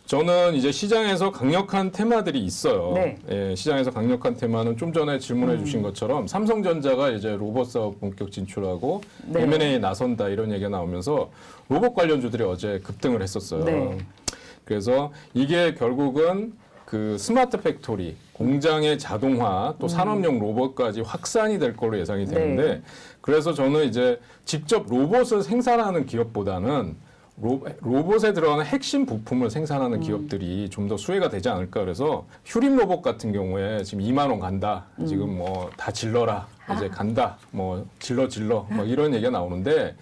저는 이제 시장에서 강력한 테마들이 있어요. 네. 예, 시장에서 강력한 테마는 좀 전에 질문해 주신 것처럼 삼성전자가 이제 로봇 사업 본격 진출하고 네. M&A에 나선다 이런 얘기가 나오면서 로봇 관련주들이 어제 급등을 했었어요. 네. 그래서 이게 결국은 그 스마트 팩토리, 공장의 자동화, 또 산업용 로봇까지 확산이 될 걸로 예상이 되는데 네. 그래서 저는 이제 직접 로봇을 생산하는 기업보다는 로봇에 들어가는 핵심 부품을 생산하는 기업들이 좀 더 수혜가 되지 않을까 그래서 휴림 로봇 같은 경우에 지금 2만 원 간다. 지금 뭐 다 질러라. 이제 간다. 뭐 질러 뭐 이런 얘기가 나오는데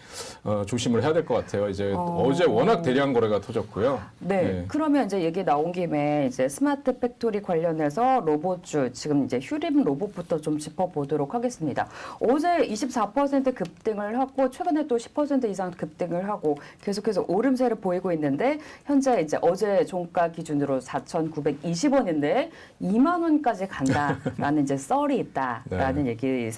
조심을 해야 될 것 같아요. 이제 어제 워낙 대량 거래가 터졌고요. 네. 네. 그러면 이제 얘기 나온 김에 이제 스마트 팩토리 관련해서 로봇주 지금 이제 휴림 로봇부터 좀 짚어보도록 하겠습니다. 어제 24% 급등을 하고 최근에 또 10% 이상 급등을 하고 계속해서 오름세를 보이고 있는데 현재 이제 어제 종가 기준으로 4,920원인데 2만 원까지 간다라는 이제 썰이 있다라는 네. 얘기세요.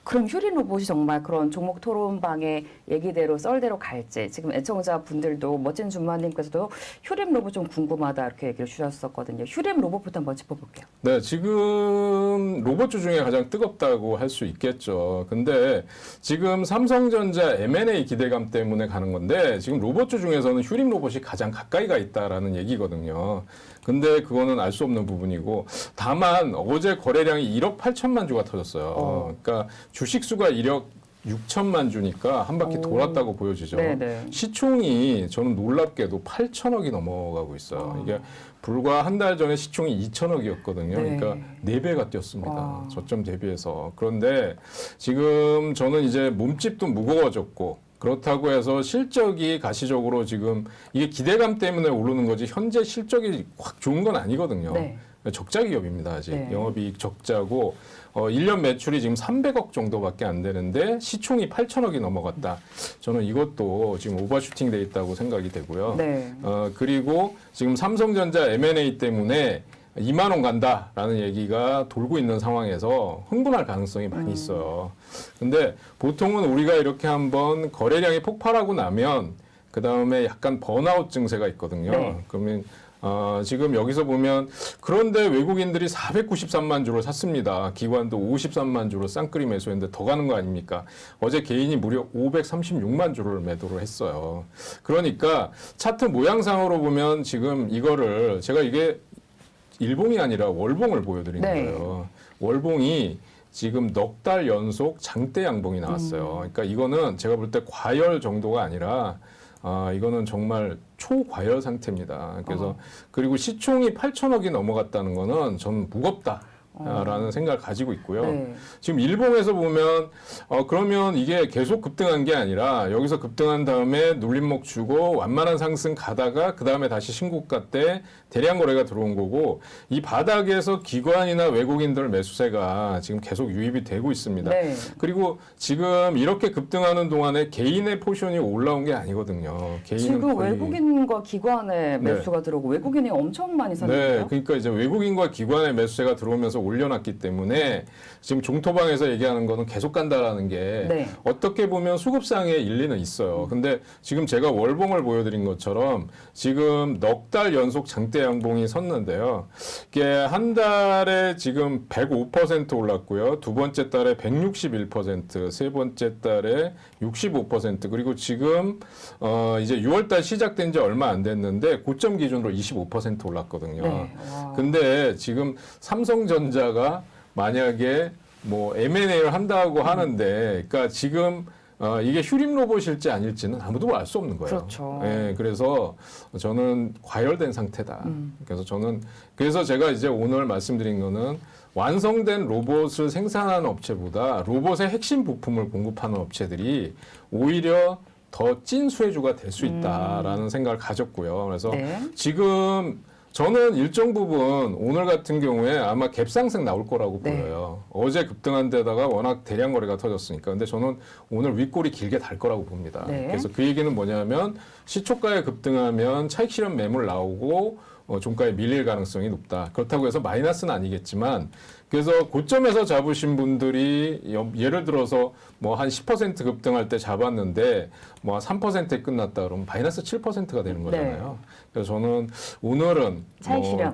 그럼 휴림 로봇이 정말 그런 종목 토론방의 얘기대로 썰대로 갈지 지금 애청자 분들도 멋진 주마님께서도 휴림 로봇 좀 궁금하다 이렇게 얘기를 주셨었거든요. 휴림 로봇부터 한번 짚어볼게요. 네, 지금 로봇주 중에 가장 뜨겁다고 할 수 있겠죠. 근데 지금 삼성전자 M&A 기대감 때문에 가는 건데 지금 로봇주 중에서는 휴림 로봇이 가장 가까이 가 있다라는 얘기거든요. 근데 그거는 알 수 없는 부분이고 다만 어제 거래량이 1억 8천만 주가 터졌어요. 그러니까 주식 수가 1억 6천만 주니까 한 바퀴 돌았다고 보여지죠. 네네. 시총이 저는 놀랍게도 8천억이 넘어가고 있어요. 이게 불과 한 달 전에 시총이 2천억이었거든요. 네. 그러니까 4배가 뛰었습니다. 저점 대비해서. 그런데 지금 저는 이제 몸집도 무거워졌고 그렇다고 해서 실적이 가시적으로 지금 이게 기대감 때문에 오르는 거지 현재 실적이 확 좋은 건 아니거든요. 네. 적자 기업입니다. 아직 네. 영업이익 적자고 1년 매출이 지금 300억 정도밖에 안 되는데 시총이 8천억이 넘어갔다. 저는 이것도 지금 오버슈팅 돼 있다고 생각이 되고요. 네. 그리고 지금 삼성전자 M&A 때문에 2만 원 간다라는 얘기가 돌고 있는 상황에서 흥분할 가능성이 많이 있어요. 근데 보통은 우리가 이렇게 한번 거래량이 폭발하고 나면 그 다음에 약간 번아웃 증세가 있거든요. 네. 그러면 지금 여기서 보면 그런데 외국인들이 493만 주를 샀습니다. 기관도 53만 주를 쌍끌이 매수했는데 더 가는 거 아닙니까? 어제 개인이 무려 536만 주를 매도를 했어요. 그러니까 차트 모양상으로 보면 지금 이거를 제가 이게 일봉이 아니라 월봉을 보여드리는 네. 거예요. 월봉이 지금 넉 달 연속 장대 양봉이 나왔어요. 그러니까 이거는 제가 볼 때 과열 정도가 아니라 이거는 정말 초과열 상태입니다. 그래서 그리고 시총이 8천억이 넘어갔다는 거는 저는 무겁다. 라는 생각을 가지고 있고요. 네. 지금 일봉에서 보면 그러면 이게 계속 급등한 게 아니라 여기서 급등한 다음에 눌림목 주고 완만한 상승 가다가 그 다음에 다시 신고가 때 대량 거래가 들어온 거고 이 바닥에서 기관이나 외국인들 매수세가 지금 계속 유입이 되고 있습니다. 네. 그리고 지금 이렇게 급등하는 동안에 개인의 포션이 올라온 게 아니거든요. 개인은 지금 거의 외국인과 기관의 네. 매수가 들어오고 외국인이 엄청 많이 네, 샀는데요. 그러니까 이제 외국인과 기관의 매수세가 들어오면서 올려놨기 때문에 지금 종토방에서 얘기하는 거는 계속 간다라는 게 네. 어떻게 보면 수급상의 일리는 있어요. 근데 지금 제가 월봉을 보여드린 것처럼 지금 넉 달 연속 장대 양봉이 섰는데요. 이게 한 달에 지금 105% 올랐고요. 두 번째 달에 161%, 세 번째 달에 65% 그리고 지금 이제 6월 달 시작된 지 얼마 안 됐는데 고점 기준으로 25% 올랐거든요. 네. 와. 근데 지금 삼성전자가 만약에 뭐 M&A를 한다고 하는데, 그러니까 지금 이게 휴림 로봇일지 아닐지는 아무도 알 수 없는 거예요. 그렇죠. 예, 그래서 저는 과열된 상태다. 그래서 제가 이제 오늘 말씀드린 거는 완성된 로봇을 생산하는 업체보다 로봇의 핵심 부품을 공급하는 업체들이 오히려 더 찐 수혜주가 될 수 있다라는 생각을 가졌고요. 그래서 네. 지금 저는 일정 부분 오늘 같은 경우에 아마 갭상승 나올 거라고 네. 보여요. 어제 급등한 데다가 워낙 대량 거래가 터졌으니까. 근데 저는 오늘 윗골이 길게 달 거라고 봅니다. 네. 그래서 그 얘기는 뭐냐면 시초가에 급등하면 차익 실현 매물 나오고 종가에 밀릴 가능성이 높다. 그렇다고 해서 마이너스는 아니겠지만 그래서 고점에서 잡으신 분들이 예를 들어서 뭐 한 10% 급등할 때 잡았는데 뭐 3%에 끝났다 그러면 마이너스 7%가 되는 거잖아요. 그래서 저는 오늘은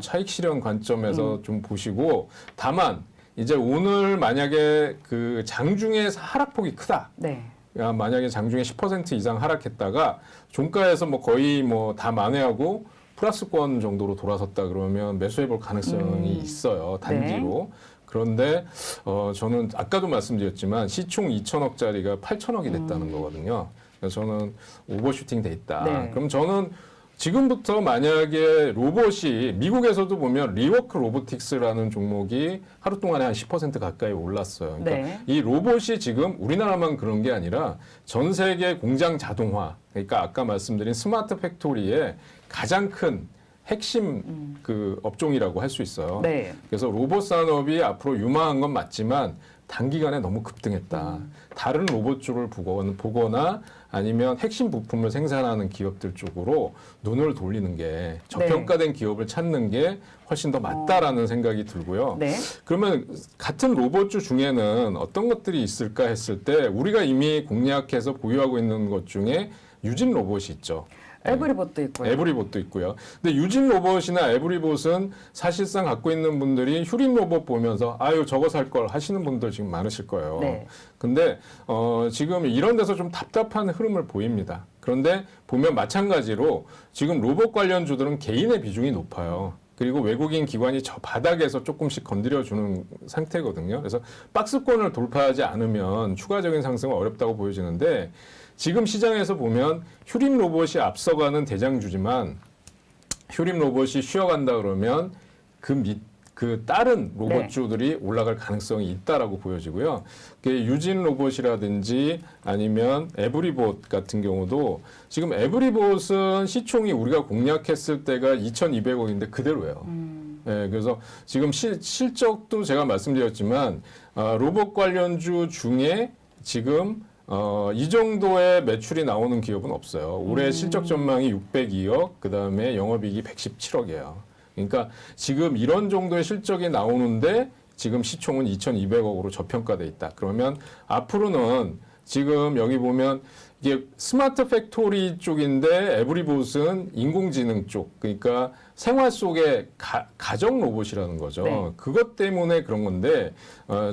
차익 실현 관점에서 좀 보시고 다만 이제 오늘 만약에 그 장중에 하락폭이 크다. 네. 만약에 장중에 10% 이상 하락했다가 종가에서 뭐 거의 뭐 다 만회하고 플러스권 정도로 돌아섰다 그러면 매수해볼 가능성이 있어요. 단기로. 네. 그런데 저는 아까도 말씀드렸지만 시총 2천억짜리가 8천억이 됐다는 거거든요. 그래서 저는 오버슈팅 돼 있다. 네. 그럼 저는 지금부터 만약에 로봇이 미국에서도 보면 리워크 로보틱스라는 종목이 하루 동안에 한 10% 가까이 올랐어요. 그러니까 네. 이 로봇이 지금 우리나라만 그런 게 아니라 전 세계 공장 자동화, 그러니까 아까 말씀드린 스마트 팩토리의 가장 큰 핵심 그 업종이라고 할 수 있어요. 네. 그래서 로봇 산업이 앞으로 유망한 건 맞지만 단기간에 너무 급등했다. 다른 로봇주를 보거나 아니면 핵심 부품을 생산하는 기업들 쪽으로 눈을 돌리는 게 저평가된 기업을 찾는 게 훨씬 더 맞다라는 생각이 들고요. 네. 그러면 같은 로봇주 중에는 어떤 것들이 있을까 했을 때 우리가 이미 공략해서 보유하고 있는 것 중에 유진 로봇이 있죠. 에브리봇도 있고요. 에브리봇도 있고요. 근데 유진 로봇이나 에브리봇은 사실상 갖고 있는 분들이 휴림 로봇 보면서 아유 저거 살 걸 하시는 분들 지금 많으실 거예요. 네. 근데 지금 이런 데서 좀 답답한 흐름을 보입니다. 그런데 보면 마찬가지로 지금 로봇 관련주들은 개인의 비중이 높아요. 그리고 외국인 기관이 저 바닥에서 조금씩 건드려주는 상태거든요. 그래서 박스권을 돌파하지 않으면 추가적인 상승은 어렵다고 보여지는데 지금 시장에서 보면 휴림 로봇이 앞서가는 대장주지만 휴림 로봇이 쉬어간다 그러면 그 다른 로봇주들이 올라갈 가능성이 있다라고 보여지고요. 유진 로봇이라든지 아니면 에브리봇 같은 경우도 지금 에브리봇은 시총이 우리가 공략했을 때가 2,200억인데 그대로예요. 네, 그래서 지금 실적도 제가 말씀드렸지만 로봇 관련주 중에 지금 이 정도의 매출이 나오는 기업은 없어요. 올해 실적 전망이 602억, 그 다음에 영업이익이 117억이에요. 그러니까 지금 이런 정도의 실적이 나오는데 지금 시총은 2,200억으로 저평가돼 있다. 그러면 앞으로는 지금 여기 보면 이게 스마트 팩토리 쪽인데 에브리봇은 인공지능 쪽, 그러니까 생활 속의 가정 로봇이라는 거죠. 네. 그것 때문에 그런 건데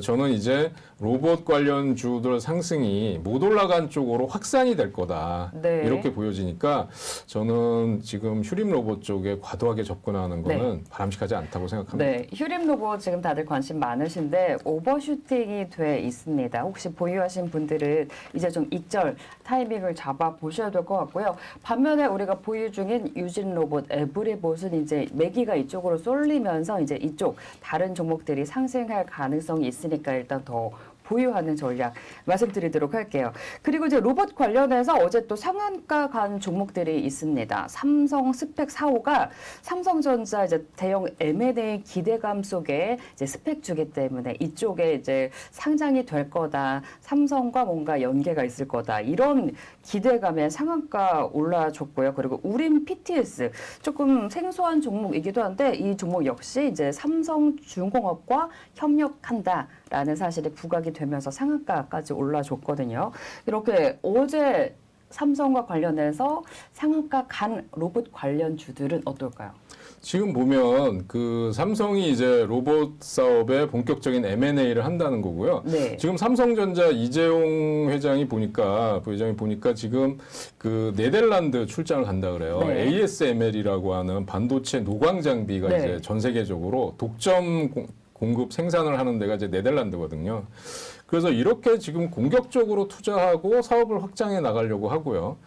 저는 이제 로봇 관련주들 상승이 못 올라간 쪽으로 확산이 될 거다. 네. 이렇게 보여지니까 저는 지금 휴림 로봇 쪽에 과도하게 접근하는 거는 바람직하지 않다고 생각합니다. 네, 휴림 로봇 지금 다들 관심 많으신데 오버슈팅이 돼 있습니다. 혹시 보유하신 분들은 이제 좀 익절 타이밍을 잡아 보셔야 될 것 같고요. 반면에 우리가 보유 중인 유진 로봇, 에브리봇은 이제 매기가 이쪽으로 쏠리면서 이제 이쪽 다른 종목들이 상승할 가능성이 있으니까 일단 더 보유하는 전략 말씀드리도록 할게요. 그리고 이제 로봇 관련해서 어제 또 상한가 간 종목들이 있습니다. 삼성 스펙 4호가 삼성전자 이제 대형 M&A 기대감 속에 이제 스펙 주기 때문에 이쪽에 이제 상장이 될 거다. 삼성과 뭔가 연계가 있을 거다. 이런 기대감에 상한가 올라줬고요. 그리고 우림 PTS 조금 생소한 종목이기도 한데 이 종목 역시 이제 삼성중공업과 협력한다라는 사실이 부각이 되면서 상한가까지 올라줬거든요. 이렇게 어제 삼성과 관련해서 상한가 간 로봇 관련주들은 어떨까요? 지금 보면 그 삼성이 이제 로봇 사업에 본격적인 M&A를 한다는 거고요. 네. 지금 삼성전자 이재용 부회장이 보니까 지금 그 네덜란드 출장을 간다 그래요. 네. ASML이라고 하는 반도체 노광 장비가 네. 이제 전 세계적으로 독점 공급 생산을 하는 데가 이제 네덜란드거든요. 그래서 이렇게 지금 공격적으로 투자하고 사업을 확장해 나가려고 하고요.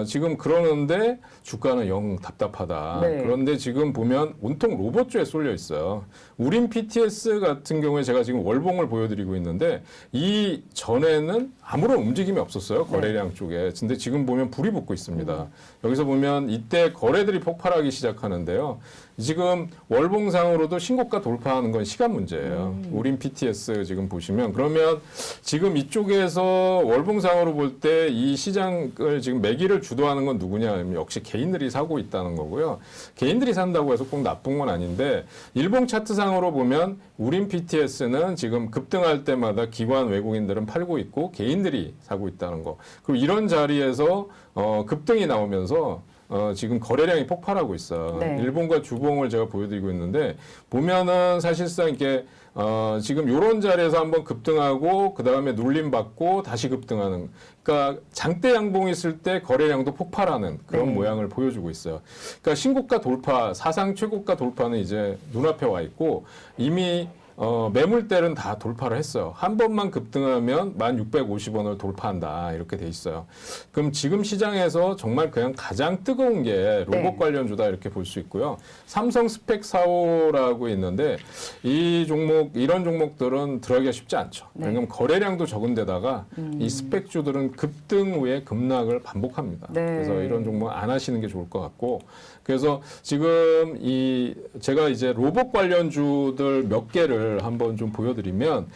지금 그러는데 주가는 영 답답하다. 네. 그런데 지금 보면 온통 로봇주에 쏠려 있어요. 우림 PTS 같은 경우에 제가 지금 월봉을 보여드리고 있는데 이 전에는 아무런 움직임이 없었어요. 거래량 쪽에. 근데 지금 보면 불이 붙고 있습니다. 여기서 보면 이때 거래들이 폭발하기 시작하는데요. 지금 월봉상으로도 신고가 돌파하는 건 시간 문제예요. 우림 PTS 지금 보시면 그러면 그러면 지금 이쪽에서 월봉상으로 볼 때 이 시장을 지금 매기를 주도하는 건 누구냐 하면 역시 개인들이 사고 있다는 거고요. 개인들이 산다고 해서 꼭 나쁜 건 아닌데 일봉 차트상으로 보면 우린 PTS는 지금 급등할 때마다 기관 외국인들은 팔고 있고 개인들이 사고 있다는 거. 그리고 이런 자리에서 급등이 나오면서 지금 거래량이 폭발하고 있어. 네. 일봉과 주봉을 제가 보여드리고 있는데 보면은 사실상 이렇게 지금 요런 자리에서 한번 급등하고 그 다음에 눌림 받고 다시 급등하는. 그러니까 장대 양봉이 있을 때 거래량도 폭발하는 그런 네. 모양을 보여주고 있어요. 그러니까 신고가 돌파, 사상 최고가 돌파는 이제 눈앞에 와 있고 이미 매물대는 다 돌파를 했어요. 한 번만 급등하면 1,650원을 돌파한다. 이렇게 돼 있어요. 그럼 지금 시장에서 정말 그냥 가장 뜨거운 게 로봇 네. 관련주다 이렇게 볼 수 있고요. 삼성 스펙 4호라고 있는데 이 종목, 이런 종목들은 들어가기가 쉽지 않죠. 네. 왜냐하면 거래량도 적은 데다가 이 스펙주들은 급등 후에 급락을 반복합니다. 네. 그래서 이런 종목 안 하시는 게 좋을 것 같고 그래서 지금 제가 이제 로봇 관련주들 몇 개를 한번 좀 보여드리면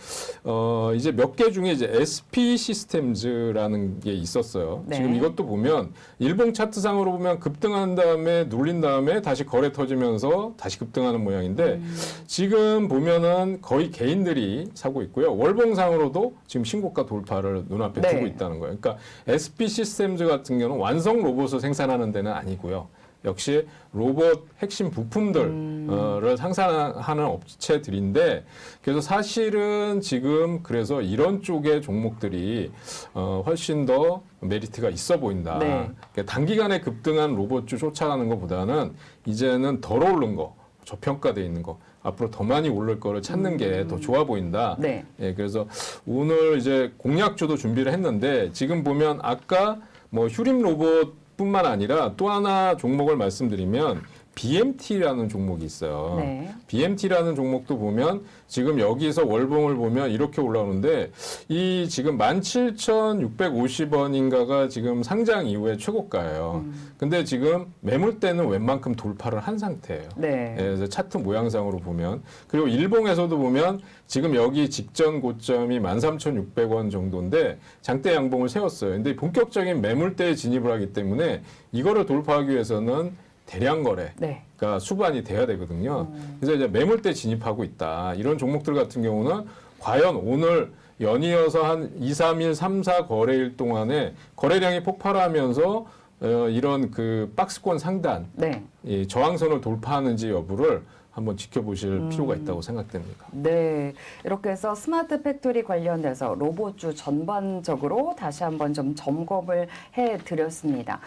이제 몇 개 중에 이제 SP 시스템즈라는 게 있었어요. 네. 지금 이것도 보면 일봉 차트상으로 보면 급등한 다음에 눌린 다음에 다시 거래 터지면서 다시 급등하는 모양인데 지금 보면은 거의 개인들이 사고 있고요. 월봉상으로도 지금 신고가 돌파를 눈앞에 네. 두고 있다는 거예요. 그러니까 SP 시스템즈 같은 경우는 완성 로봇을 생산하는 데는 아니고요. 역시 로봇 핵심 부품들을 생산하는 업체들인데 그래서 사실은 지금 그래서 이런 쪽의 종목들이 훨씬 더 메리트가 있어 보인다. 네. 그러니까 단기간에 급등한 로봇주 쫓아가는 것보다는 이제는 덜 오른 거, 저평가돼 있는 거 앞으로 더 많이 오를 거를 찾는 게 더 좋아 보인다. 네. 예, 그래서 오늘 이제 공략주도 준비를 했는데 지금 보면 아까 뭐 휴림 로봇 뿐만 아니라 또 하나 종목을 말씀드리면 BMT라는 종목이 있어요. 네. BMT라는 종목도 보면 지금 여기서 월봉을 보면 이렇게 올라오는데 이 지금 17,650원인가가 지금 상장 이후에 최고가예요. 근데 지금 매물대는 웬만큼 돌파를 한 상태예요. 네. 예, 그래서 차트 모양상으로 보면 그리고 일봉에서도 보면 지금 여기 직전 고점이 13,600원 정도인데 장대 양봉을 세웠어요. 근데 본격적인 매물대에 진입을 하기 때문에 이거를 돌파하기 위해서는 대량 거래, 네. 그러니까 수반이 돼야 되거든요. 그래서 이제 매물대 진입하고 있다. 이런 종목들 같은 경우는 과연 오늘 연이어서 한 2, 3일, 3, 4 거래일 동안에 거래량이 폭발하면서 이런 그 박스권 상단, 네. 이 저항선을 돌파하는지 여부를 한번 지켜보실 필요가 있다고 생각됩니다. 네, 이렇게 해서 스마트 팩토리 관련돼서 로봇주 전반적으로 다시 한번 좀 점검을 해드렸습니다.